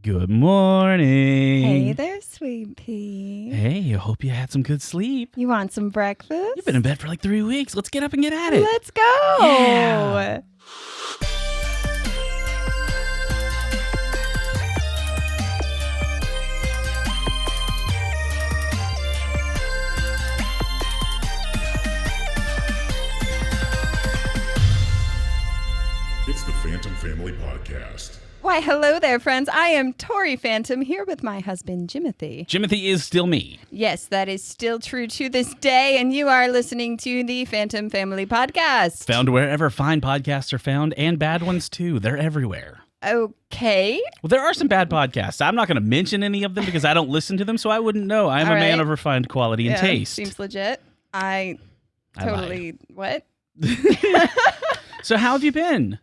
Good morning. Hey there, sweet pea. Hey, I hope you had some good sleep. You want some breakfast? You've been in bed for like 3 weeks. Let's get up and get at it. Let's go. Yeah. It's the Phantom Family Podcast. Why, hello there, friends. I am Tori Phantom here with my husband, Jimothy. Jimothy is still me. Yes, that is still true to this day, and you are listening to the Phantom Family Podcast. Found wherever fine podcasts are found, and bad ones too. They're everywhere. Okay. Well, there are some bad podcasts. I'm not going to mention any of them because I don't listen to them, so I wouldn't know. I'm All a man right. of refined quality and taste. Seems legit. I totally... What? So how have you been?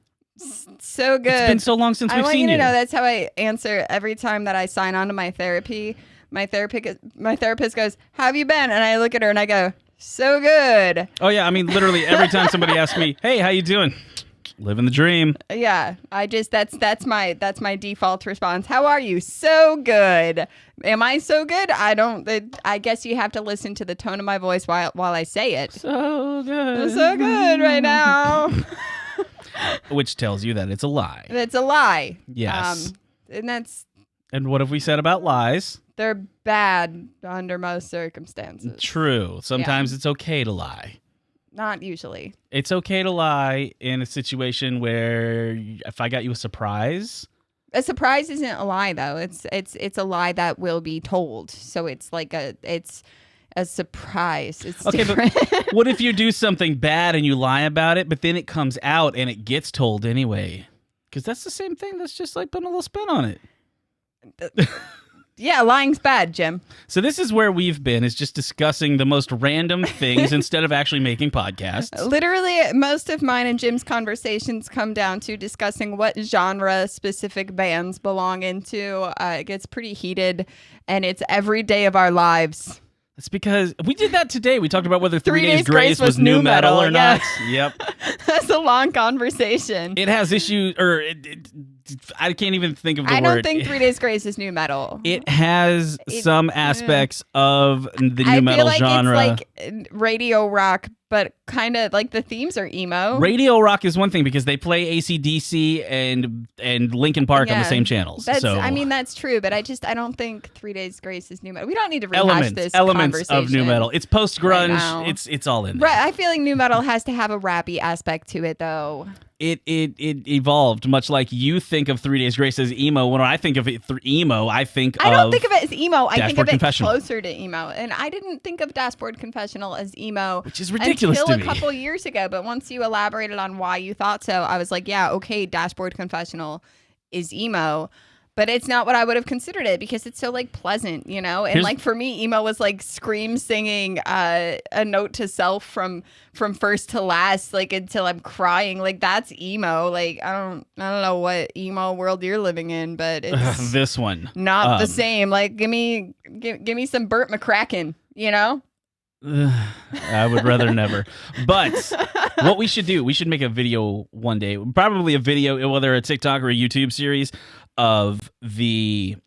So good. It's been so long since we've I want seen you you. to know that's how I answer every time that I sign on to my therapy. My therapist goes, "How have you been?" And I look at her and I go, "So good." Oh yeah, I mean literally every time somebody asks me, "Hey, how you doing?" Living the dream. Yeah, I just that's my default response. How are you? So good. Am I so good? I guess you have to listen to the tone of my voice while I say it. So good. I'm so good right now. Which tells you that it's a lie. That's a lie. Yes. And what have we said about lies? they're bad under most circumstances. True. Sometimes it's okay to lie. Not usually. It's okay to lie in a situation where if I got you a surprise. A surprise isn't a lie, though. It's a lie that will be told. So it's like it's a surprise. It's Okay, different. but what if you do something bad and you lie about it, but then it comes out and it gets told anyway? Because that's the same thing. That's just like putting a little spin on it. Yeah, lying's bad, Jim. So this is where we've been, is just discussing the most random things instead of actually making podcasts. Literally, most of mine and Jim's conversations come down to discussing what genre specific bands belong into. It gets pretty heated, and it's every day of our lives. It's because we did that today. We talked about whether 3 Days Days Grace was new metal or not. Yep. That's a long conversation. It has issues, or I can't even think of the word. I don't think 3 Days Grace is new metal. It has some aspects of the new I metal feel like genre. it's like radio rock, but kind of like the themes are emo. Radio rock is one thing because they play AC/DC and Linkin Park on the same channels. I mean, that's true, but I don't think 3 Days Grace is new metal. We don't need to rehash this elements conversation. of new metal. It's post grunge. Right It's all in there. Right, I feel like new metal has to have a rappy aspect to it, though. It evolved, much like you think of 3 Days Grace as emo. When I think of it through emo, I don't think of it as emo. I think of it Confessional. closer to emo. And I didn't think of Dashboard Confessional as emo. Which is ridiculous until to me. a couple years ago. But once you elaborated on why you thought so, I was like, yeah, okay, Dashboard Confessional is emo. But it's not what I would have considered it because it's so like pleasant, you know? And like for me, emo was like scream singing a note to self from first to last, like until I'm crying. Like that's emo. Like I don't know what emo world you're living in, but it's this one not the same. Like give me some Burt McCracken, you know? I would rather never. But what we should do, we should make a video one day, probably a video, whether a TikTok or a YouTube series of one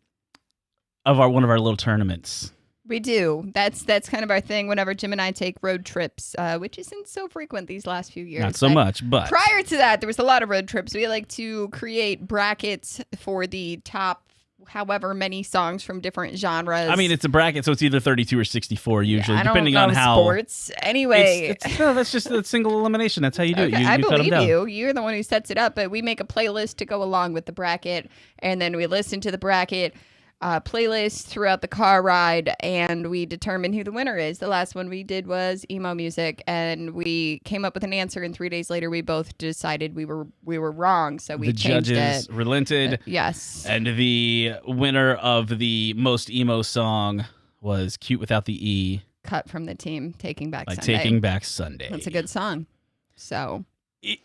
of our little tournaments. We do. That's kind of our thing whenever Jim and I take road trips, which isn't so frequent these last few years. Not so much, but prior to that, there was a lot of road trips. We like to create brackets for the top however many songs from different genres. I mean, it's a bracket, so it's either 32 or 64 usually, I don't depending know on how sports. Anyway, no, that's just a single elimination. That's how you do it. Okay, I cut them believe down. you. You're the one who sets it up, but we make a playlist to go along with the bracket, and then we listen to the bracket playlist throughout the car ride, and we determine who the winner is. The last one we did was emo music, and we came up with an answer, and 3 days later we both decided we were wrong, so we changed it. The judges relented. Yes. And the winner of the most emo song was Cute Without the E. Cut from the team, Taking Back By Sunday. Taking Back Sunday. That's a good song. So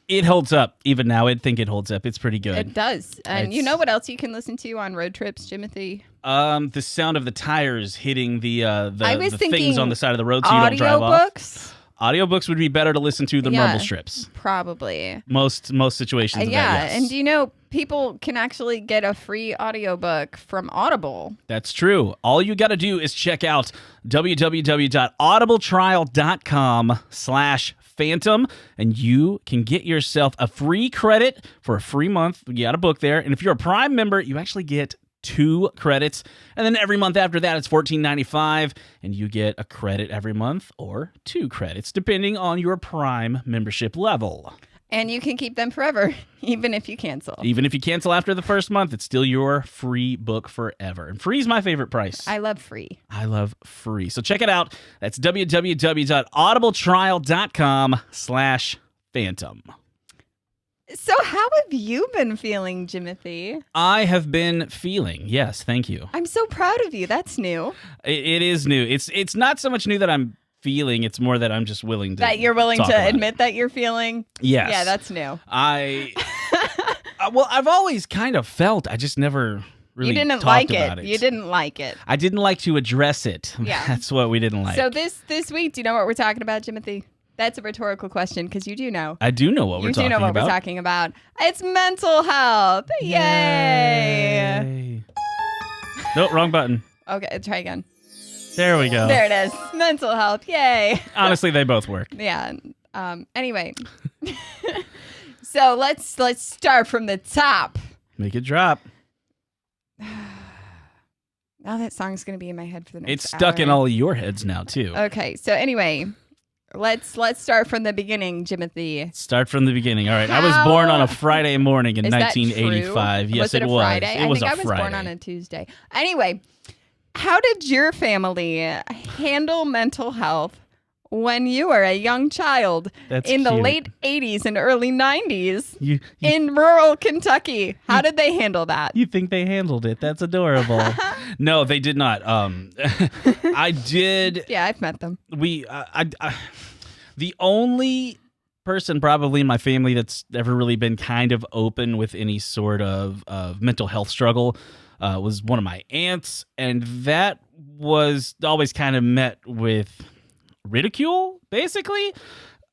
it holds up. Even now, I think it holds up. It's pretty good. it does. And you know what else you can listen to on road trips, Jimothy? The sound of the tires hitting the I was things thinking on the side of the road so you don't drive off. audiobooks. Audiobooks would be better to listen to than mumble strips. Probably. Most situations of yeah, that, yes. and do you know people can actually get a free audiobook from Audible? That's true. All you got to do is check out www.audibletrial.com/phantom, and you can get yourself a free credit for a free month. You got a book there, and if you're a Prime member, you actually get 2 credits, and then every month after that it's $14.95, and you get a credit every month or 2 credits depending on your Prime membership level. And you can keep them forever, even if you cancel. Even if you cancel after the first month, it's still your free book forever. And free is my favorite price. I love free. I love free. So check it out. That's www.audibletrial.com/phantom. So how have you been feeling, Jimothy? I have been feeling, yes, thank you. I'm so proud of you. That's new. It is new. It's not so much new that I'm feeling, it's more that I'm just willing to That you're willing talk to about admit that you're feeling? Yes. Yeah, that's new. Well, I've always kind of felt, I just never really You didn't talked like about it. You didn't like it. I didn't like to address it. Yeah. That's what we didn't like. So this week, do you know what we're talking about, Jimothy? That's a rhetorical question because you do know. I do know what we're talking about. You do know what we're talking about. It's mental health. Yay! Yay. Nope, wrong button. Okay, try again. There we go. There it is. Mental health. Yay. Honestly, they both work. Yeah. Anyway. So let's start from the top. Make it drop. Now that song's going to be in my head for the next It's stuck in hour. all of your heads now, too. Okay, so anyway, let's start from the beginning, Jimothy. Start from the beginning. All right. I was born on a Friday morning in Is that 1985. true? Yes, was it a was. Friday? It was I a think I was Friday. born on a Tuesday. Anyway, how did your family handle mental health when you were a young child That's in the cute. late 80s and early 90s You in rural Kentucky? How did they handle that? You think they handled it? That's adorable. No, they did not. I did. Yeah, I've met them. The only person probably in my family that's ever really been kind of open with any sort of mental health struggle was one of my aunts, and that was always kind of met with ridicule, basically.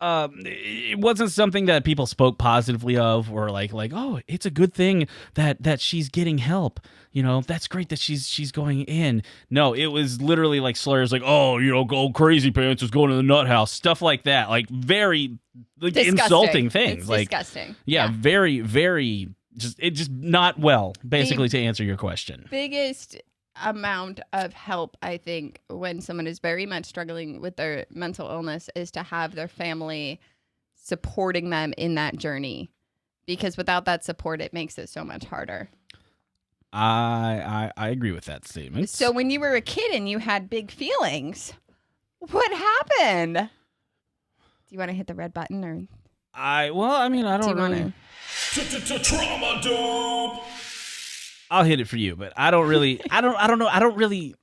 It wasn't something that people spoke positively of, or like, oh, it's a good thing that she's getting help. You know, that's great that she's going in. No, it was literally like slurs, like, oh, you know, go crazy pants is going to the nut house, stuff like that, like very insulting things. It's like disgusting. Yeah, very, very just not well. Basically, to answer your question, Biggest amount of help, I think, when someone is very much struggling with their mental illness is to have their family supporting them in that journey, because without that support, it makes it so much harder. I agree with that statement. So when you were a kid and you had big feelings, what happened? Do you want to hit the red button, or I don't really. Trauma dump. I'll hit it for you, but I don't really. I don't know. I don't really.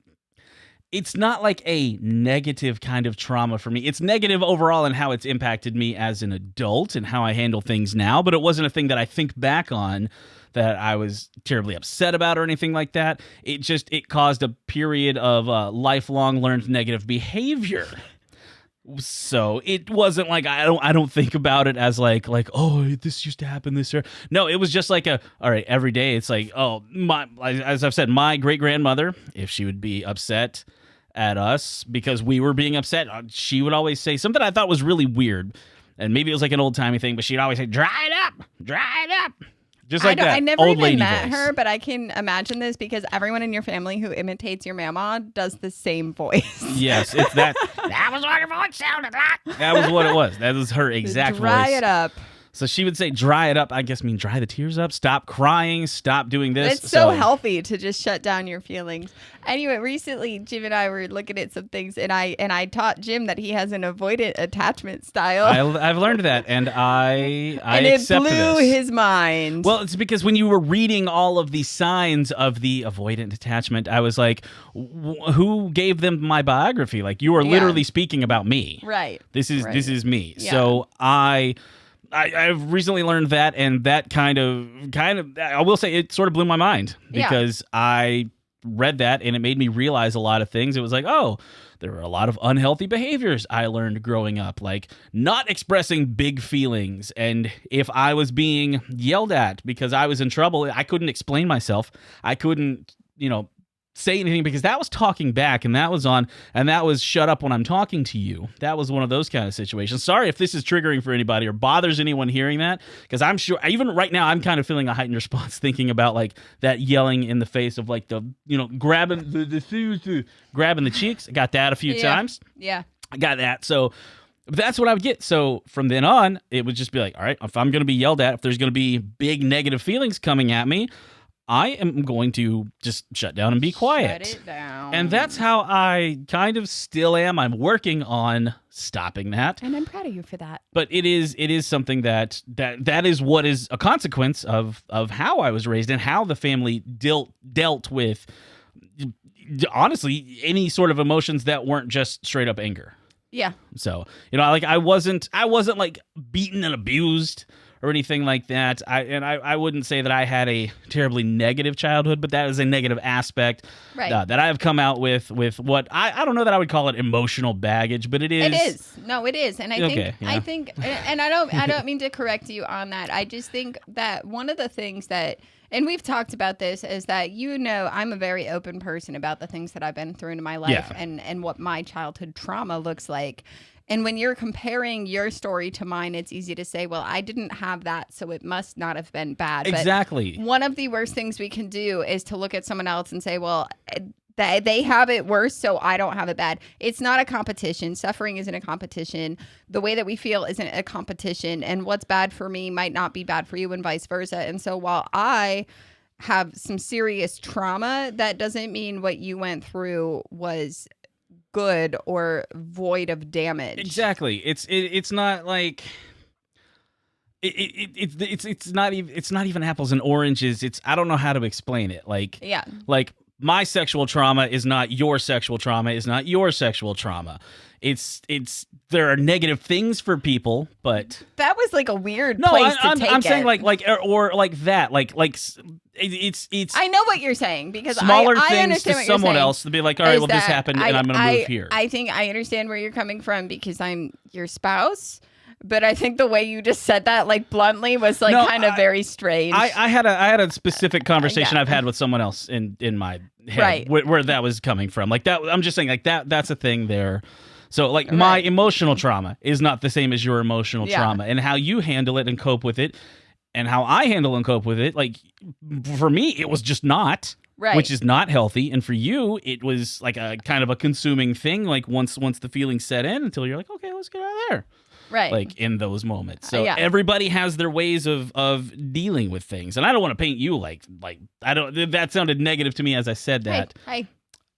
It's not like a negative kind of trauma for me. It's negative overall in how it's impacted me as an adult and how I handle things now, but it wasn't a thing that I think back on that I was terribly upset about or anything like that. It caused a period of lifelong learned negative behavior. So it wasn't like I don't think about it as like oh, this used to happen this year. No, it was just like all right, every day it's like, oh, as I've said, my great grandmother, if she would be upset at us because we were being upset, she would always say something I thought was really weird, and maybe it was like an old timey thing, but she'd always say, "Dry it up, dry it up." Just like that. I never old even lady met voice. her, but I can imagine this because everyone in your family who imitates your mama does the same voice. Yes, it's that. That was what her voice sounded like. That was what it was. That was her exact Dry voice. it up. So she would say, dry it up. I guess mean dry the tears up. Stop crying. Stop doing this. It's so healthy to just shut down your feelings. Anyway, recently Jim and I were looking at some things, and I taught Jim that he has an avoidant attachment style. I've learned that, and I and it accept blew this. his mind. Well, it's because when you were reading all of the signs of the avoidant attachment, I was like, who gave them my biography? Like, you are literally speaking about me. Right. This is me. Yeah. So I've recently learned that, and that kind of, I will say it sort of blew my mind because I read that and it made me realize a lot of things. It was like, oh, There were a lot of unhealthy behaviors I learned growing up, like not expressing big feelings. And if I was being yelled at because I was in trouble, I couldn't explain myself. I couldn't, say anything because that was talking back and that was shut up when I'm talking to you. That was one of those kind of situations. Sorry if this is triggering for anybody or bothers anyone hearing that, because I'm sure even right now I'm kind of feeling a heightened response thinking about like that yelling in the face of like the, grabbing grabbing the cheeks. I got that a few times. Yeah. I got that. So that's what I would get. So from then on, it would just be like, all right, if I'm going to be yelled at, if there's going to be big negative feelings coming at me, I am going to just shut down and be quiet. Shut it down. And that's how I kind of still am. I'm working on stopping that. And I'm proud of you for that. But it is something that is what is a consequence of how I was raised and how the family dealt with, honestly, any sort of emotions that weren't just straight up anger. Yeah. So, I wasn't like beaten and abused or anything like that. I wouldn't say that I had a terribly negative childhood, but that is a negative aspect that I have come out with what I don't know that I would call it emotional baggage, but it is. It is. No, it is. And I think, and I don't mean to correct you on that. I just think that one of the things that, and we've talked about this, is that, I'm a very open person about the things that I've been through in my life and what my childhood trauma looks like. And when you're comparing your story to mine, it's easy to say, well, I didn't have that, so it must not have been bad. Exactly. But one of the worst things we can do is to look at someone else and say, well, they have it worse, so I don't have it bad. It's not a competition. Suffering isn't a competition. The way that we feel isn't a competition. And what's bad for me might not be bad for you, and vice versa. And so while I have some serious trauma, that doesn't mean what you went through was good or void of damage. Exactly. It's not like it's not even apples and oranges. I don't know how to explain it. Like my sexual trauma is not your sexual trauma, is not your sexual trauma. There are negative things for people, but that was like a weird place to take it. I'm saying or like that, like it's. I know what you're saying, because smaller I things understand to what you're someone saying, else to be like, all right, well, this happened and I'm going to move here. I think I understand where you're coming from because I'm your spouse. But I think the way you just said that, like bluntly, was like very strange. I had a specific conversation I've had with someone else in my head, where that was coming from. Like that, I'm just saying, like that's a thing there. So like my emotional trauma is not the same as your emotional trauma, and how you handle it and cope with it, and how I handle and cope with it. Like for me, it was just not. Right. Which is not healthy, and for you, it was like a kind of a consuming thing. Like once the feelings set in, until you're like, okay, let's get out of there. Right. Like in those moments. So everybody has their ways of dealing with things. And I don't want to paint you like I don't, that sounded negative to me as I said that. Hey.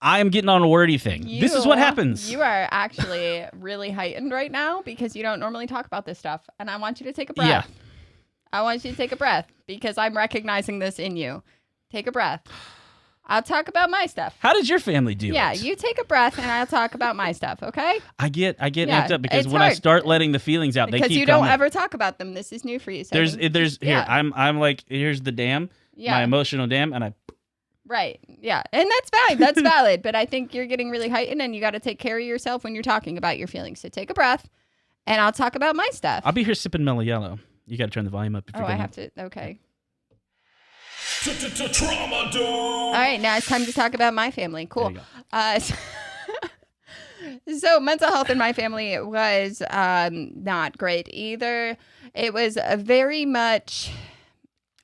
I am getting on a wordy thing. This is what happens. You are actually really heightened right now because you don't normally talk about this stuff. And I want you to take a breath. Yeah. I want you to take a breath because I'm recognizing this in you. Take a breath. I'll talk about my stuff. How does your family do it? Yeah, you take a breath and I'll talk about my stuff, okay? I get amped up because when I start letting the feelings out, they keep coming. Because you don't ever talk about them. This is new for you. So here, I'm like, here's the dam, my emotional dam, and I. Right. Yeah. And that's valid. That's valid. But I think you're getting really heightened and you got to take care of yourself when you're talking about your feelings. So take a breath and I'll talk about my stuff. I'll be here sipping Mellow Yellow. You got to turn the volume up. If you're I have to. Okay. Trauma dump. All right, now it's time to talk about my family. Cool. So mental health in my family was not great either. It was very much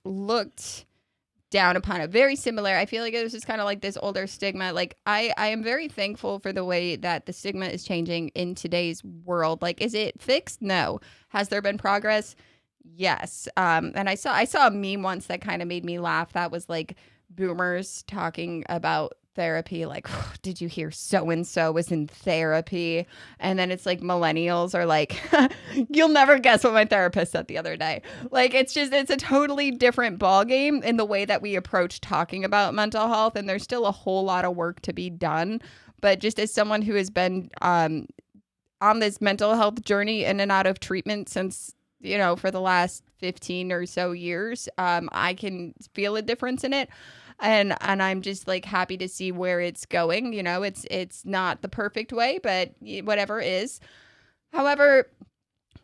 looked down upon it. Very similar. I feel like it was just kind of like this older stigma. Like I am very thankful for the way that the stigma is changing in today's world. Like, is it fixed? No. Has there been progress? Yes. And I saw a meme once that kind of made me laugh. That was like boomers talking about therapy. Like, did you hear so-and-so was in therapy? And then it's like millennials are like, you'll never guess what my therapist said the other day. Like, it's a totally different ballgame in the way that we approach talking about mental health. And there's still a whole lot of work to be done. But just as someone who has been on this mental health journey in and out of treatment since for the last 15 or so years, I can feel a difference in it. and I'm just like happy to see where it's going. You know, it's not the perfect way, but whatever is. However,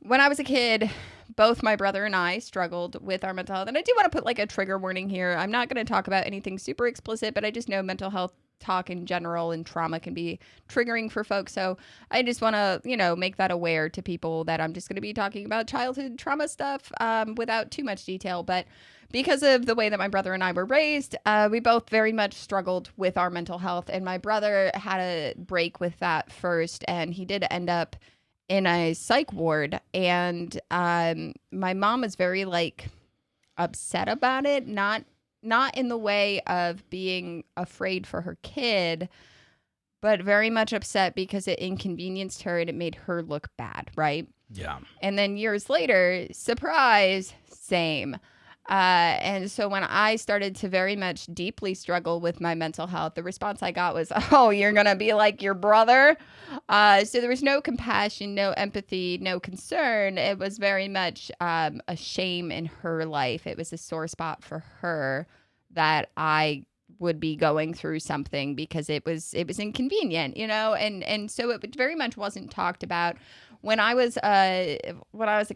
when I was a kid, both my brother and I struggled with our mental health. And I do want to put like a trigger warning here. I'm not going to talk about anything super explicit, but I just know mental health talk in general and trauma can be triggering for folks. So I just want to, make that aware to people that I'm just going to be talking about childhood trauma stuff without too much detail. But because of the way that my brother and I were raised, we both very much struggled with our mental health. And my brother had a break with that first, and he did end up in a psych ward. And my mom was very upset about it, not in the way of being afraid for her kid, but very much upset because it inconvenienced her and it made her look bad, right? Yeah. And then years later, surprise, same. And so when I started to very much deeply struggle with my mental health, the response I got was, "Oh, you're going to be like your brother?" So there was no compassion, no empathy, no concern. It was very much a shame in her life. It was a sore spot for her that I would be going through something because it was inconvenient, and so it very much wasn't talked about. When I was a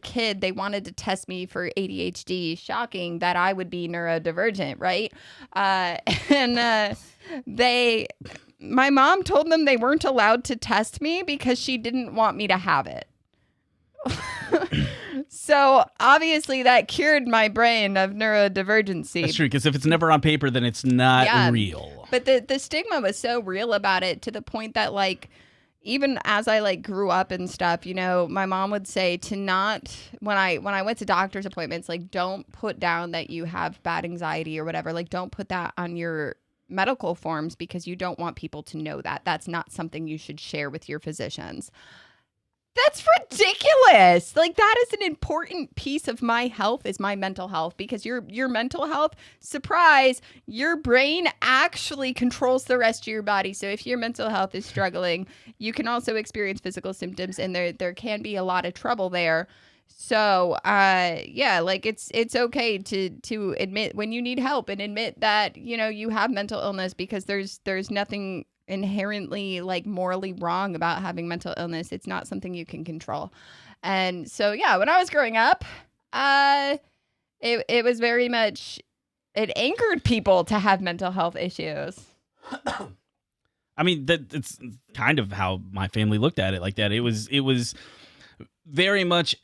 kid, they wanted to test me for ADHD. Shocking that I would be neurodivergent, right? My mom told them they weren't allowed to test me because she didn't want me to have it. So obviously that cured my brain of neurodivergency. That's true, because if it's never on paper, then it's not real. But the stigma was so real about it to the point that even as I grew up and stuff, my mom would say to not, when I went to doctor's appointments, don't put down that you have bad anxiety or whatever. Don't put that on your medical forms because you don't want people to know that. That's not something you should share with your physicians. That's ridiculous. That is an important piece of my health, is my mental health, because your mental health, surprise, your brain actually controls the rest of your body. So if your mental health is struggling, you can also experience physical symptoms, and there can be a lot of trouble there. So, it's okay to admit when you need help and admit that, you have mental illness, because there's nothing inherently morally wrong about having mental illness. It's not something you can control. And so when I was growing up, it was very much, it anchored people to have mental health issues. I mean, it's kind of how my family looked at it like that. It was very much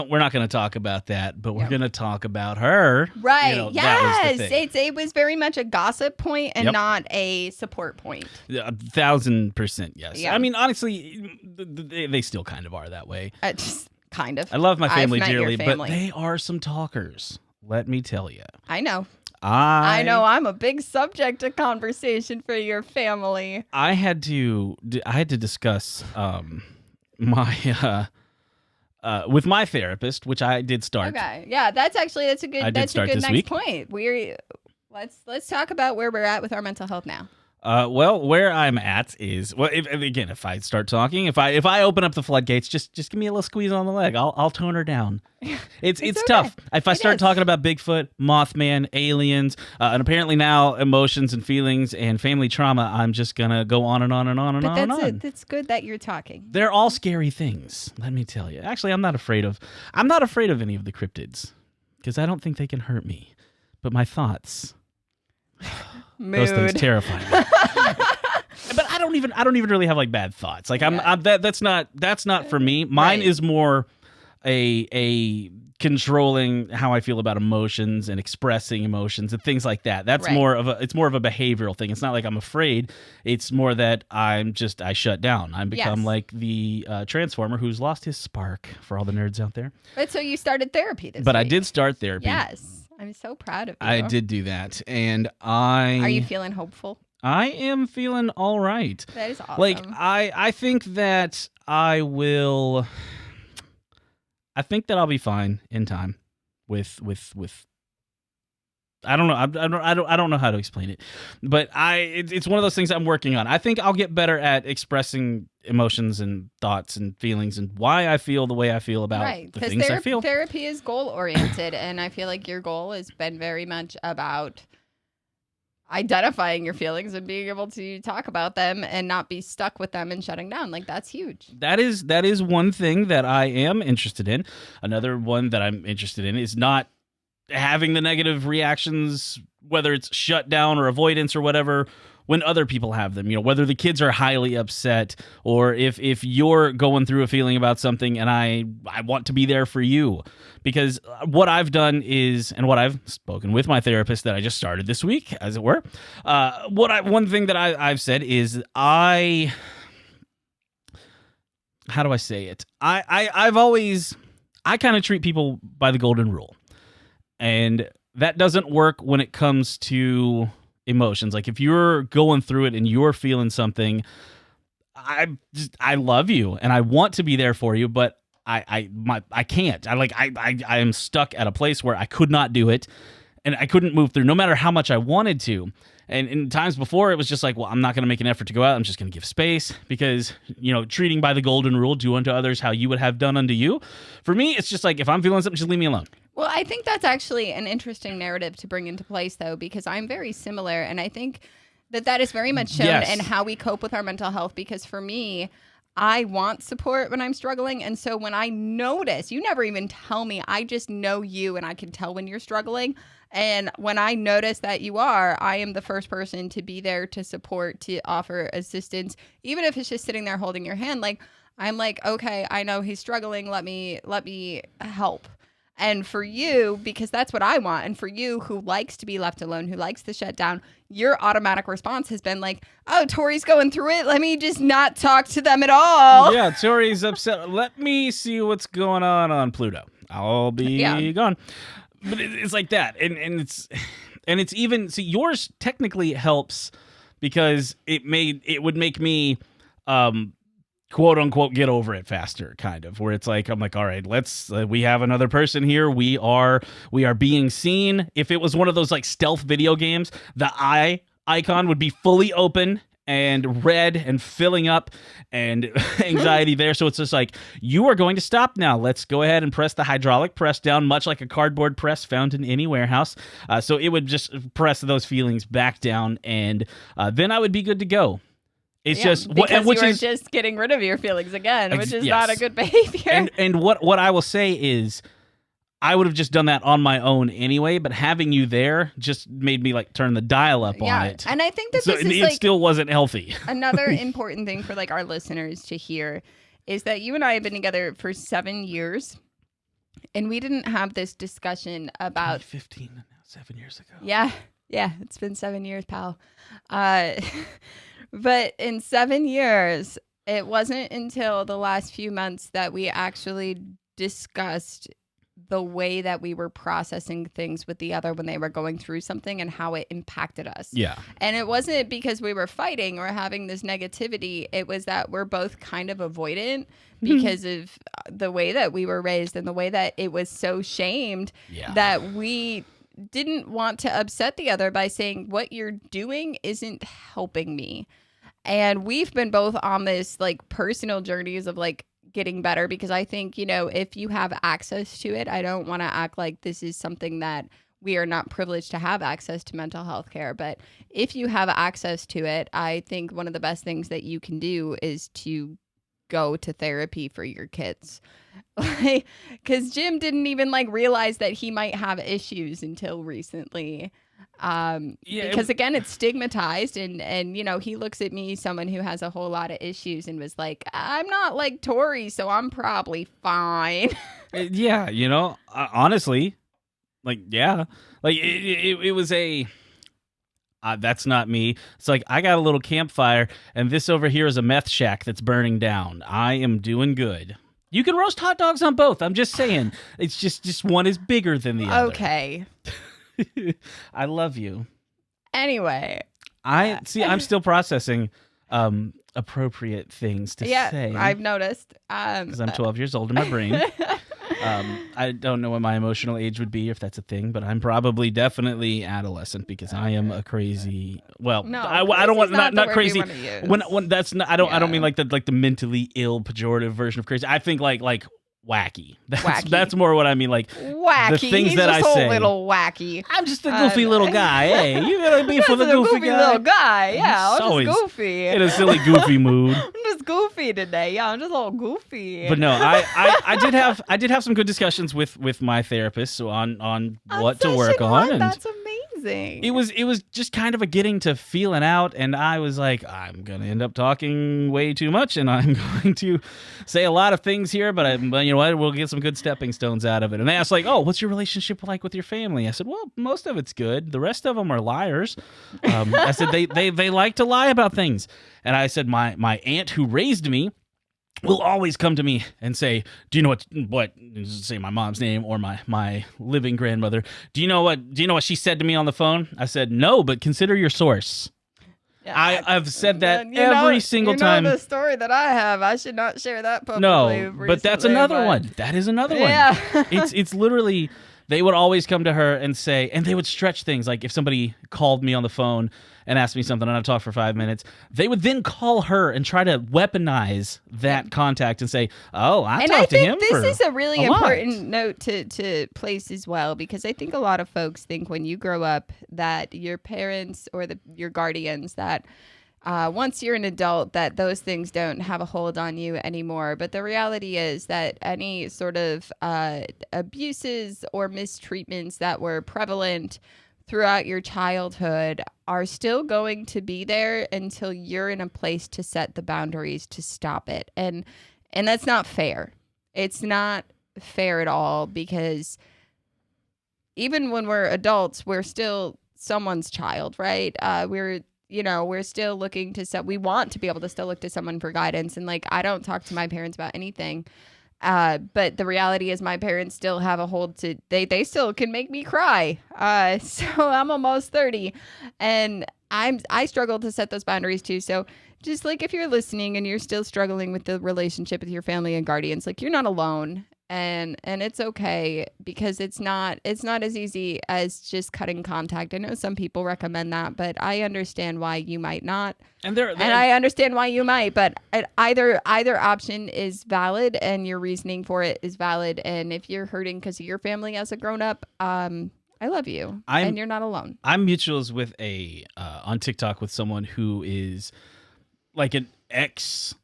we're not going to talk about that, but we're going to talk about her. Right. Yes. That was the thing. It was very much a gossip point and not a support point. 1,000%. Yes. Yeah. I mean, honestly, they still kind of are that way. Just kind of. I love my family I've met dearly, your family. but they are some talkers. Let me tell you. I know. I know I'm a big subject of conversation for your family. I had to discuss my with my therapist, which I did start. Okay, yeah, that's a good next week. point. Let's talk about where we're at with our mental health now. Well, where I'm at is, if I start talking, if I open up the floodgates, just give me a little squeeze on the leg. I'll tone her down. It's okay. Tough. If I start talking about Bigfoot, Mothman, aliens, and apparently now emotions and feelings and family trauma, I'm just gonna go on and on and on and on and on. That's good that you're talking. They're all scary things. Let me tell you. Actually, I'm not afraid of any of the cryptids, because I don't think they can hurt me. But my thoughts. Mood. Those things terrify me. But I don't even really have bad thoughts. That's not for me. Mine is more a controlling how I feel about emotions and expressing emotions and things like that. That's more of a behavioral thing. It's not like I'm afraid. It's more that I shut down. I become like the Transformer who's lost his spark, for all the nerds out there. But so you started therapy this week. But I did start therapy. Yes. I'm so proud of you. I did do that, and Are you feeling hopeful? I am feeling all right. That is awesome. I think that I will. I think that I'll be fine in time. With I don't know. I don't know how to explain it, but it's one of those things I'm working on. I think I'll get better at expressing emotions and thoughts and feelings and why I feel the way I feel about the things I feel. Therapy is goal oriented, and I feel like your goal has been very much about identifying your feelings and being able to talk about them and not be stuck with them and shutting down. Like, that's huge. That is one thing that I am interested in. Another one that I'm interested in is not having the negative reactions, whether it's shut down or avoidance or whatever, when other people have them. Whether the kids are highly upset, or if you're going through a feeling about something, and I want to be there for you. Because what I've done is, and what I've spoken with my therapist that I just started this week, as it were, one thing that I've said is how do I say it? I kind of treat people by the golden rule. And that doesn't work when it comes to emotions. Like, if you're going through it and you're feeling something, I love you and I want to be there for you, but I can't. I am stuck at a place where I could not do it, and I couldn't move through no matter how much I wanted to. And in times before, it was just like, well, I'm not going to make an effort to go out. I'm just going to give space, because, treating by the golden rule, do unto others how you would have done unto you. For me, it's just like, if I'm feeling something, just leave me alone. Well, I think that's actually an interesting narrative to bring into place, though, because I'm very similar. And I think that is very much shown in how we cope with our mental health. Because for me, I want support when I'm struggling. And so when I notice, you never even tell me, I just know you and I can tell when you're struggling. And when I notice that you are, I am the first person to be there to support, to offer assistance, even if it's just sitting there holding your hand. Like, I'm like, okay, I know he's struggling. Let me help. And for you, because that's what I want, and for you who likes to be left alone, who likes to shut down, your automatic response has been like, oh, Tori's going through it. Let me just not talk to them at all. Yeah, Tori's upset. Let me see what's going on Pluto. I'll be gone. But it's like that. And it's even, see, yours technically helps because it would make me quote unquote get over it faster, kind of, where it's like, I'm like, all right, we have another person here. We are being seen. If it was one of those like stealth video games, the eye icon would be fully open and red and filling up and anxiety there. So it's just like, you are going to stop now. Let's go ahead and press the hydraulic press down, much like a cardboard press found in any warehouse. So it would just press those feelings back down, and then I would be good to go. It's just because you were just getting rid of your feelings again, which is not a good behavior. And what I will say is, I would have just done that on my own anyway, but having you there just made me like turn the dial up on it. And I think that it still wasn't healthy. Another important thing for like our listeners to hear is that you and I have been together for 7 years, and we didn't have this discussion about 15 now, 7 years ago. Yeah, it's been 7 years, pal. But in 7 years, it wasn't until the last few months that we actually discussed the way that we were processing things with the other when they were going through something and how it impacted us. Yeah. And it wasn't because we were fighting or having this negativity. It was that we're both kind of avoidant because of the way that we were raised and the way that it was so shamed that we didn't want to upset the other by saying, what you're doing isn't helping me. And we've been both on this like personal journeys of like getting better, because I think, if you have access to it, I don't want to act like this is something that we are not privileged to have access to mental health care. But if you have access to it, I think one of the best things that you can do is to go to therapy for your kids. Because Jim didn't even like realize that he might have issues until recently. Because again, it's stigmatized, and he looks at me, someone who has a whole lot of issues, and was like, I'm not like Tori, so I'm probably fine. Honestly, it was a that's not me. It's like, I got a little campfire, and this over here is a meth shack that's burning down. I am doing good. You can roast hot dogs on both. I'm just saying. It's just one is bigger than the other. Okay. I love you. Anyway. I'm still processing appropriate things to say. Yeah, I've noticed. Because I'm 12 years old in my brain. I don't know what my emotional age would be, if that's a thing, but I'm probably definitely adolescent, because I am a crazy. Well, no, I don't want not crazy. When that's not. I don't mean like the mentally ill pejorative version of crazy. I think like wacky. Wacky. That's more what I mean. Like Wacky. the things He's that just I a say. little wacky. I'm just a goofy little guy. Hey, you gonna be for the Just a goofy guy? little guy. Yeah, He's I'm always just goofy. in a silly, goofy mood. I'm just goofy today. Yeah, I'm just a little goofy. But no, I did have some good discussions with my therapist on what to work on, and That's amazing. it was just kind of a getting to feeling out, and I was like, I'm gonna end up talking way too much, and I'm going to say a lot of things here, but you know what, we'll get some good stepping stones out of it. And they asked like, oh, what's your relationship like with your family? I said, well, most of it's good. The rest of them are liars. I said they like to lie about things, and I said my aunt who raised me will always come to me and say, do you know what say my mom's name or my living grandmother, do you know what she said to me on the phone? I said, no, but consider your source. Yeah, I've said that you know, every single time. The story that I have, I should not share that publicly. No, but that's recently, another but- one. That is another one. Yeah. It's literally, they would always come to her and say, and they would stretch things. Like if somebody called me on the phone and asked me something and I'd talk for 5 minutes, they would then call her and try to weaponize that contact and say, oh, I talked to him for this is a really lot. important note to place as well, because I think a lot of folks think when you grow up that your parents or your guardians, that once you're an adult, that those things don't have a hold on you anymore. But the reality is that any sort of abuses or mistreatments that were prevalent throughout your childhood are still going to be there until you're in a place to set the boundaries to stop it. And that's not fair. It's not fair at all, because even when we're adults, we're still someone's child, right? We're still looking to we want to be able to still look to someone for guidance. And like, I don't talk to my parents about anything. But the reality is my parents still have a hold to, they still can make me cry. So I'm almost 30 and I struggle to set those boundaries too. So just like, if you're listening and you're still struggling with the relationship with your family and guardians, like, you're not alone. And it's okay, because it's not as easy as just cutting contact. I know some people recommend that, but I understand why you might not. And I understand why you might, but either option is valid and your reasoning for it is valid. And if you're hurting because of your family as a grown up, I love you, and you're not alone. I'm mutuals with on TikTok with someone who is like an ex.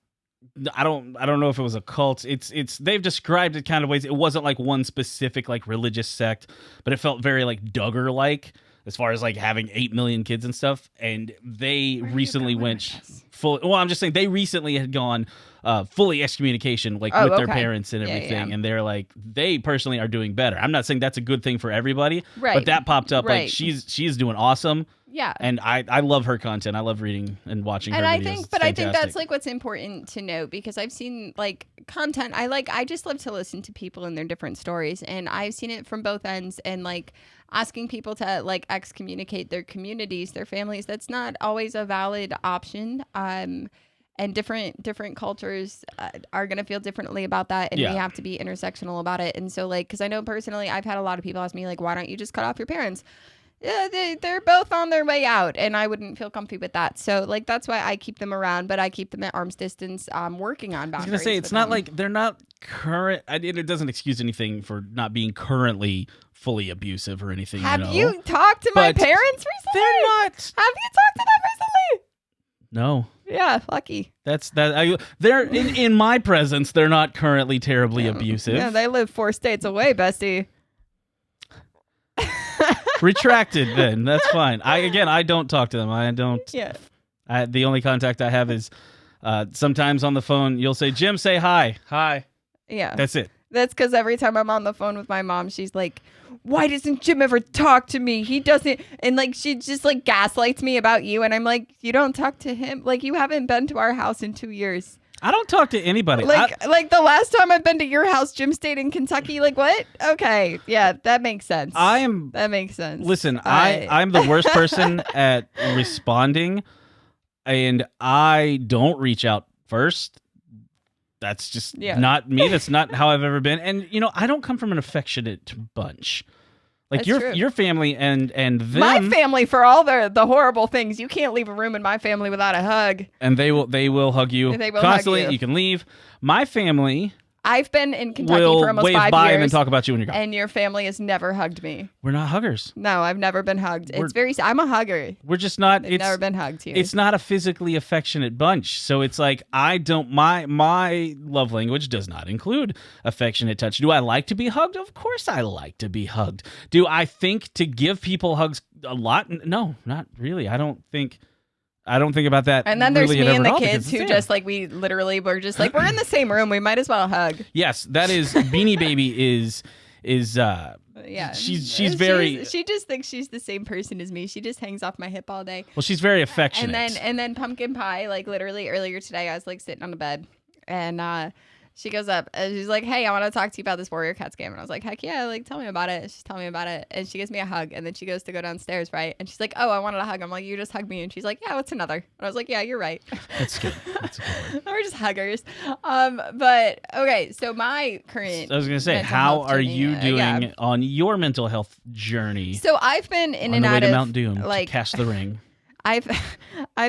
I don't know if it was a cult. It's they've described it kind of ways. It wasn't like one specific like religious sect, but it felt very like Duggar like, as far as like having 8 million kids and stuff. And they recently went full. Well, I'm just saying they recently had gone fully excommunication, like with their parents and everything. Yeah. And they're like, they personally are doing better. I'm not saying that's a good thing for everybody, right? But that popped up. Like she's doing awesome. Yeah. And I love her content. I love reading and watching her videos. I think that's like what's important to note, because I've seen like content. I just love to listen to people and their different stories, and I've seen it from both ends, and like asking people to like excommunicate their communities, their families, that's not always a valid option. And different cultures are going to feel differently about that, and we have to be intersectional about it. And so like, because I know personally, I've had a lot of people ask me like, why don't you just cut off your parents? Yeah, they're both on their way out, and I wouldn't feel comfy with that. So like, that's why I keep them around, but I keep them at arm's distance, working on boundaries. I was gonna say, it's not like they're not current. It doesn't excuse anything for not being currently fully abusive or anything. Have you talked to my parents recently? They're not. Have you talked to them recently? No. Yeah, lucky. They're in my presence. They're not currently terribly abusive. Yeah, they live 4 states away, bestie. Retracted then. That's fine. I don't talk to them. I don't. Yeah. The only contact I have is sometimes on the phone you'll say, Jim, say hi. Hi. Yeah. That's it. That's because every time I'm on the phone with my mom, she's like, why doesn't Jim ever talk to me? He doesn't. And like, she just like gaslights me about you. And I'm like, you don't talk to him. Like, you haven't been to our house in 2 years. I don't talk to anybody. Like the last time I've been to your house, Jim stayed in Kentucky. Like, what? Okay. Yeah, that makes sense. That makes sense. Listen, I'm the worst person at responding, and I don't reach out first. That's just not me. That's not how I've ever been. And, I don't come from an affectionate bunch. Like your family and them. My family, for all the horrible things, you can't leave a room in my family without a hug. And they will hug you constantly. Hug you. You can leave. My family. I've been in Kentucky will for almost wave 5 by years. and then talk about you when you're gone. And your family has never hugged me. We're not huggers. No, I've never been hugged. I'm a hugger. We're just not. I've never been hugged here. It's not a physically affectionate bunch. So it's like I don't. My love language does not include affectionate touch. Do I like to be hugged? Of course, I like to be hugged. Do I think to give people hugs a lot? No, not really. I don't think about that. And then there's really me and the at all kids who just like we literally were just like we're in the same room. We might as well hug. Yes, that is Beanie Baby is Yeah, she's very. She just thinks she's the same person as me. She just hangs off my hip all day. Well, she's very affectionate. And then Pumpkin Pie, like literally earlier today, I was like sitting on the bed, and she goes up and she's like, "Hey, I want to talk to you about this Warrior Cats game." And I was like, "Heck yeah! Like, tell me about it." She's telling me about it, and she gives me a hug, and then she goes to go downstairs, right? And she's like, "Oh, I wanted a hug." I'm like, "You just hugged me," and she's like, "Yeah, what's another?" And I was like, "Yeah, you're right." That's good. That's a good one. We're just huggers. But okay, so my current. I was gonna say, mental how health are journey, you doing yeah. on your mental health journey? So I've been in on and the way out to of Mount Doom like to cast the ring. I've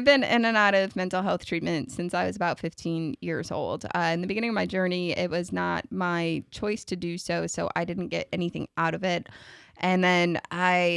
been in and out of mental health treatment since I was about 15 years old. In the beginning of my journey, it was not my choice to do so, so I didn't get anything out of it. And then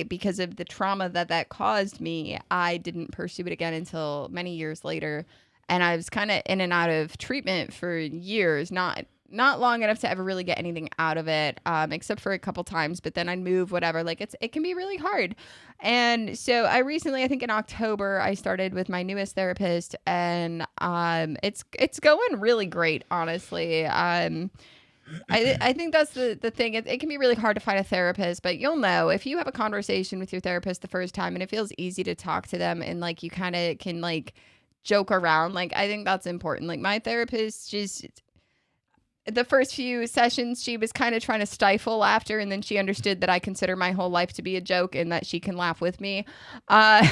because of the trauma that caused me, I didn't pursue it again until many years later. And I was kind of in and out of treatment for years, not long enough to ever really get anything out of it, except for a couple times. But then I'd move, whatever. Like it can be really hard. And so I recently, I think in October, I started with my newest therapist, and it's going really great, honestly. I think that's the thing. It can be really hard to find a therapist, but you'll know if you have a conversation with your therapist the first time and it feels easy to talk to them and like you kind of can like joke around. Like I think that's important. Like my therapist just. The first few sessions, she was kind of trying to stifle laughter, and then she understood that I consider my whole life to be a joke and that she can laugh with me. But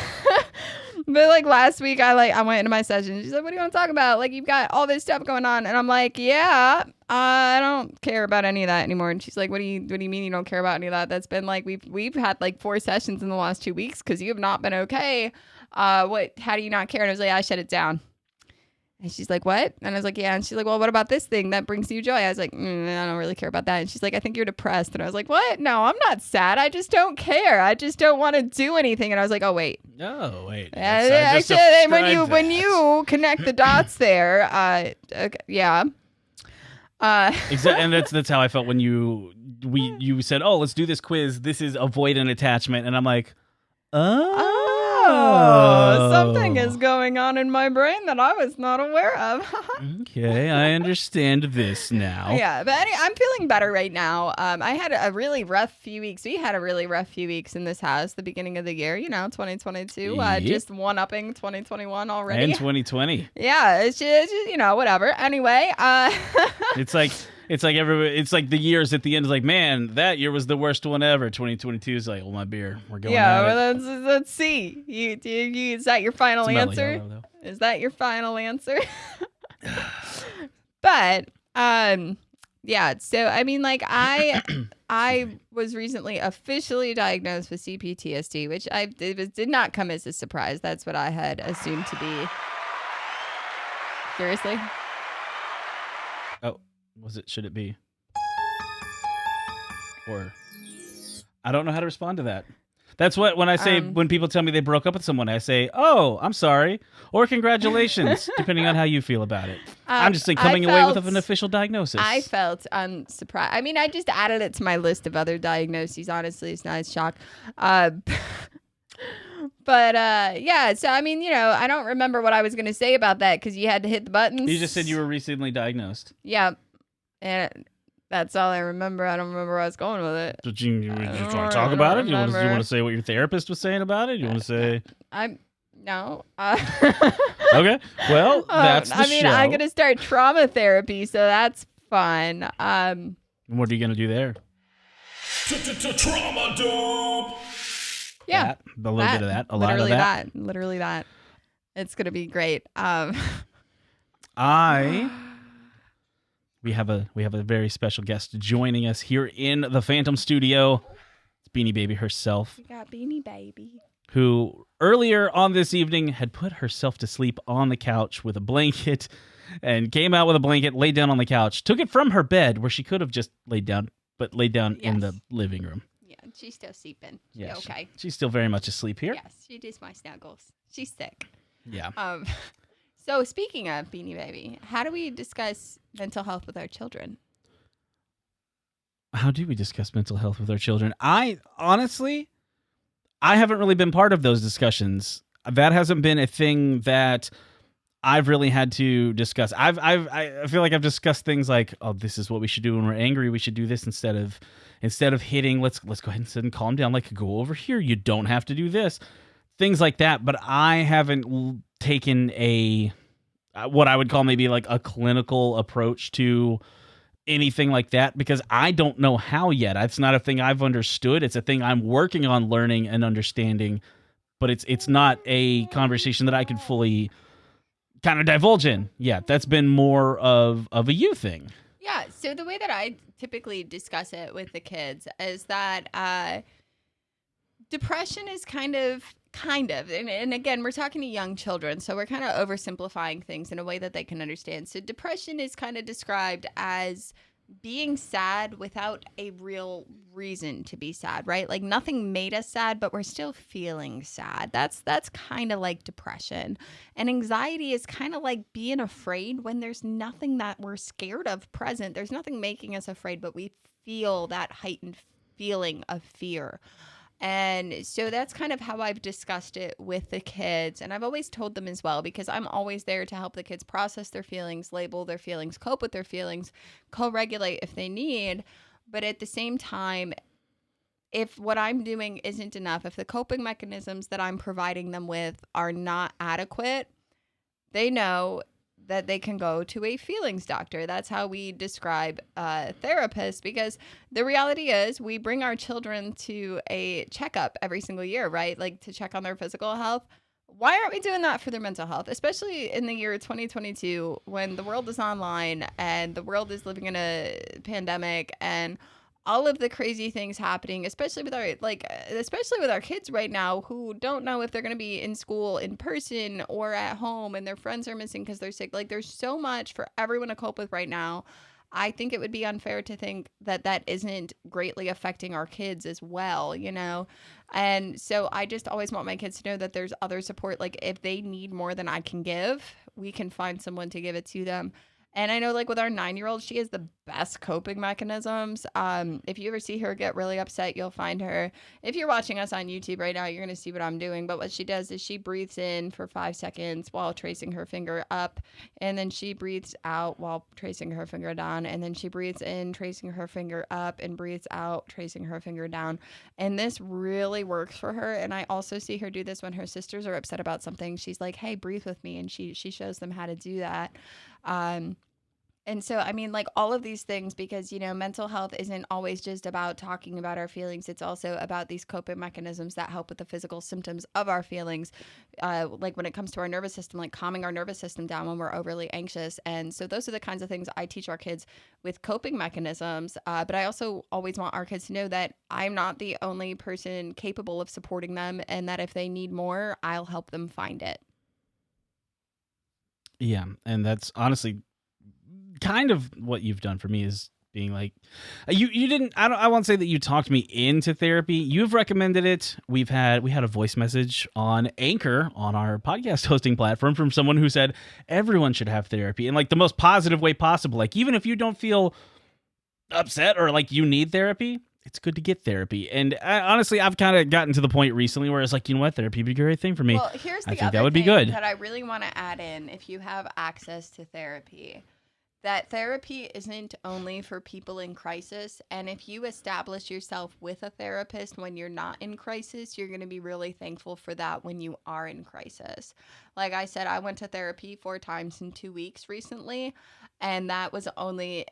like last week, I went into my session. She's like, "What do you want to talk about? Like, you've got all this stuff going on," and I'm like, "Yeah, I don't care about any of that anymore." And she's like, "What do you mean you don't care about any of that? That's been like we've had like 4 sessions in the last 2 weeks because you have not been okay. How do you not care?" And I was like, "I shut it down." And she's like, "What?" And I was like, "Yeah." And she's like, "Well, what about this thing that brings you joy?" I was like, "I don't really care about that." And she's like, "I think you're depressed." And I was like, "What? No, I'm not sad. I just don't care. I just don't want to do anything." And I was like, "Oh, wait." Oh, wait. When you connect the dots there, okay, yeah. And that's how I felt when you said, "Oh, let's do this quiz. This is avoid an attachment," and I'm like, "Oh, something is going on in my brain that I was not aware of." Okay, I understand this now. Yeah, but I'm feeling better right now. I had a really rough few weeks. We had a really rough few weeks in this house, the beginning of the year, 2022. Yep. Just one-upping 2021 already. And 2020. Yeah, it's just whatever. Anyway, It's like the years at the end is like, man, that year was the worst one ever. 2022 is like, oh, my beer. We're going at it. Well, let's see. Is that your final answer? Yellow, is that your final answer? But yeah. So I mean, like I was recently officially diagnosed with CPTSD, which did not come as a surprise. That's what I had assumed to be. Seriously? Oh. Should it be? Or I don't know how to respond to that. That's what when I say when people tell me they broke up with someone, I say, "Oh, I'm sorry," or "Congratulations," depending on how you feel about it. I'm just coming away with an official diagnosis. I felt unsurprised. I mean, I just added it to my list of other diagnoses. Honestly, it's not a shock. But yeah, so I mean, I don't remember what I was going to say about that because you had to hit the buttons. You just said you were recently diagnosed. Yeah. And that's all I remember. I don't remember where I was going with it. Did you want to talk about it? Do you want to say what your therapist was saying about it? You want to say? No. Okay. Well, that's the show. I'm going to start trauma therapy, so that's fun. What are you going to do there? Trauma dump. Yeah. A little bit of that. A lot of that. Literally that. It's going to be great. We have a very special guest joining us here in the Phantom Studio. It's Beanie Baby herself. We got Beanie Baby. Who earlier on this evening had put herself to sleep on the couch with a blanket and came out with a blanket, laid down on the couch, took it from her bed where she could have just laid down, but laid down in the living room. Yeah, she's still sleeping. Yeah, okay. She's still very much asleep here. Yes, she does my snuggles. She's sick. Yeah. So speaking of Beanie Baby, how do we discuss mental health with our children? How do we discuss mental health with our children? I haven't really been part of those discussions. That hasn't been a thing that I've really had to discuss. I feel like I've discussed things like, oh, this is what we should do when we're angry. We should do this instead of hitting. Let's go ahead and sit and calm down. Like, go over here. You don't have to do this. Things like that. But I haven't taken what I would call maybe like a clinical approach to anything like that, because I don't know how yet. It's not a thing I've understood. It's a thing I'm working on learning and understanding, but it's not a conversation that I could fully kind of divulge in. Yeah, that's been more of a you thing. Yeah, so the way that I typically discuss it with the kids is that depression is kind of, and again, we're talking to young children, so we're kind of oversimplifying things in a way that they can understand. So depression is kind of described as being sad without a real reason to be sad, right? Like nothing made us sad, but we're still feeling sad. That's kind of like depression. And anxiety is kind of like being afraid when there's nothing that we're scared of present. There's nothing making us afraid, but we feel that heightened feeling of fear. And so that's kind of how I've discussed it with the kids. And I've always told them as well, because I'm always there to help the kids process their feelings, label their feelings, cope with their feelings, co-regulate if they need. But at the same time, if what I'm doing isn't enough, if the coping mechanisms that I'm providing them with are not adequate, they know that they can go to a feelings doctor. That's how we describe therapists, because the reality is we bring our children to a checkup every single year, right? Like to check on their physical health. Why aren't we doing that for their mental health? Especially in the year 2022, when the world is online and the world is living in a pandemic and all of the crazy things happening, especially with our kids right now who don't know if they're going to be in school in person or at home, and their friends are missing because they're sick. Like there's so much for everyone to cope with right now. I think it would be unfair to think that that isn't greatly affecting our kids as well, you know? And so I just always want my kids to know that there's other support. Like if they need more than I can give, we can find someone to give it to them. And I know, like, with our 9-year-old, she has the best coping mechanisms. If you ever see her get really upset, you'll find her. If you're watching us on YouTube right now, you're going to see what I'm doing. But what she does is she breathes in for 5 seconds while tracing her finger up. And then she breathes out while tracing her finger down. And then she breathes in, tracing her finger up, and breathes out, tracing her finger down. And this really works for her. And I also see her do this when her sisters are upset about something. She's like, hey, breathe with me. And she shows them how to do that. And so, I mean, like all of these things, because, you know, mental health isn't always just about talking about our feelings. It's also about these coping mechanisms that help with the physical symptoms of our feelings. Like when it comes to our nervous system, like calming our nervous system down when we're overly anxious. And so those are the kinds of things I teach our kids with coping mechanisms. But I also always want our kids to know that I'm not the only person capable of supporting them, and that if they need more, I'll help them find it. Yeah. And that's honestly kind of what you've done for me, is being like, you didn't, I won't say that you talked me into therapy. You've recommended it. We had a voice message on Anchor, on our podcast hosting platform, from someone who said everyone should have therapy in like the most positive way possible. Like even if you don't feel upset or like you need therapy, it's good to get therapy. And honestly, I've kind of gotten to the point recently where it's like, you know what, therapy would be a great thing for me. Well, here's the I think other that would be thing good. that I really want to add in. If you have access to therapy, that therapy isn't only for people in crisis. And if you establish yourself with a therapist when you're not in crisis, you're going to be really thankful for that when you are in crisis. Like I said, I went to therapy 4 times in 2 weeks recently, and that was only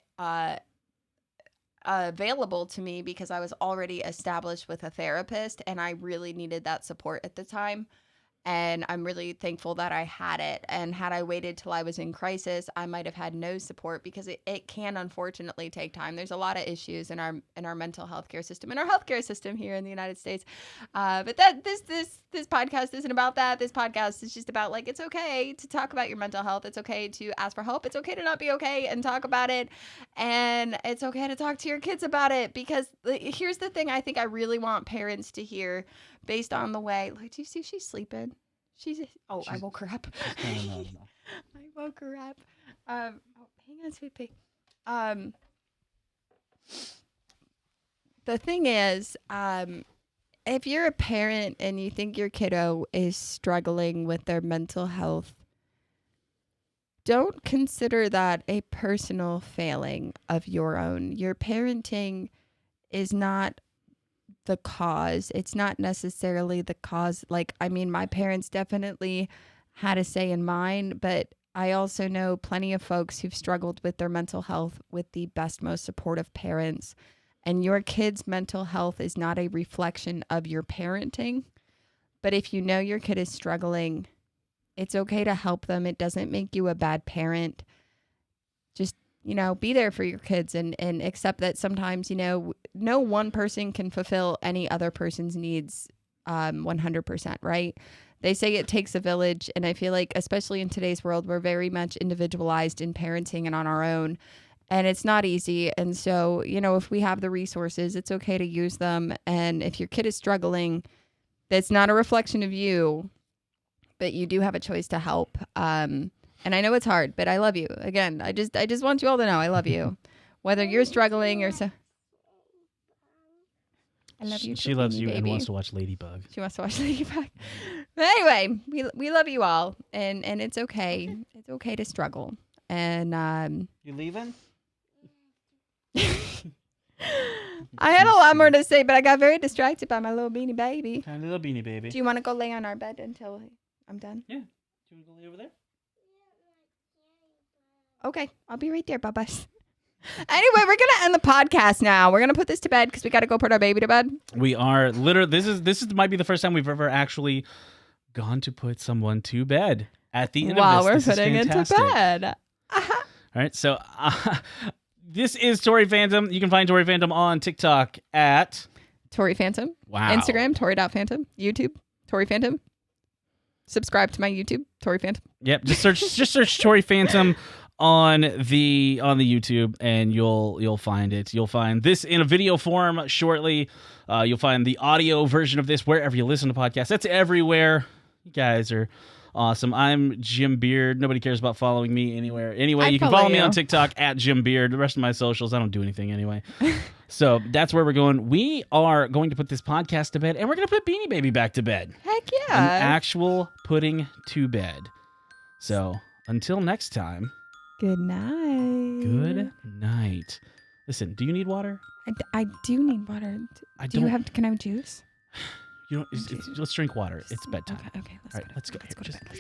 available to me because I was already established with a therapist, and I really needed that support at the time. And I'm really thankful that I had it. And had I waited till I was in crisis, I might have had no support, because it can unfortunately take time. There's a lot of issues in our mental health care system, in our healthcare system here in the United States. But this podcast isn't about that. This podcast is just about, like, it's okay to talk about your mental health. It's okay to ask for help. It's okay to not be okay and talk about it. And it's okay to talk to your kids about it, because here's the thing I think I really want parents to hear, based on the way, like, do you see she's sleeping? I woke her up. I woke her up. Hang on, sweet pea. The thing is, if you're a parent and you think your kiddo is struggling with their mental health, don't consider that a personal failing of your own. Your parenting is not the cause. It's not necessarily the cause. Like, I mean, my parents definitely had a say in mine, but I also know plenty of folks who've struggled with their mental health with the best, most supportive parents. And your kid's mental health is not a reflection of your parenting. But if you know your kid is struggling, it's okay to help them. It doesn't make you a bad parent. Just, be there for your kids and accept that sometimes, no one person can fulfill any other person's needs 100%, right? They say it takes a village. And I feel like, especially in today's world, we're very much individualized in parenting and on our own. And it's not easy. And so, if we have the resources, it's okay to use them. And if your kid is struggling, that's not a reflection of you, but you do have a choice to help. And I know it's hard, but I love you. Again, I just want you all to know I love you. Whether you're struggling or so. I love you. She loves you baby. and wants to watch Ladybug. She wants to watch Ladybug. But anyway, we love you all, and it's okay. It's okay to struggle. And You leaving? I had a lot more to say, but I got very distracted by my little beanie baby. Tiny little beanie baby. Do you want to go lay on our bed until I'm done? Yeah. Do you want to go lay over there? Okay, I'll be right there. Bye-bye. Anyway, we're going to end the podcast now. We're going to put this to bed because we got to go put our baby to bed. We are literally, this is might be the first time we've ever actually gone to put someone to bed at the end while of this. While we're putting it to bed. All right, so this is Tori Phantom. You can find Tori Phantom on TikTok at Tori Phantom. Wow. Instagram, Tori.Phantom. YouTube, Tori Phantom. Subscribe to my YouTube, Tori Phantom. Yep, just search Tori Phantom on the YouTube, and you'll find it. You'll find this in a video form shortly. You'll find the audio version of this wherever you listen to podcasts. That's everywhere. You guys are awesome. I'm Jim Beard. Nobody cares about following me anywhere. Anyway, you can follow me on TikTok at Jim Beard. The rest of my socials, I don't do anything anyway. So that's where we're going. We are going to put this podcast to bed, and we're going to put Beanie Baby back to bed. Heck yeah. An actual putting to bed. So until next time. Good night. Good night. Listen, do you need water? I do need water. Can I have juice? Let's drink water. It's bedtime. Okay, let's All right, go. let's go. Let's go to bed.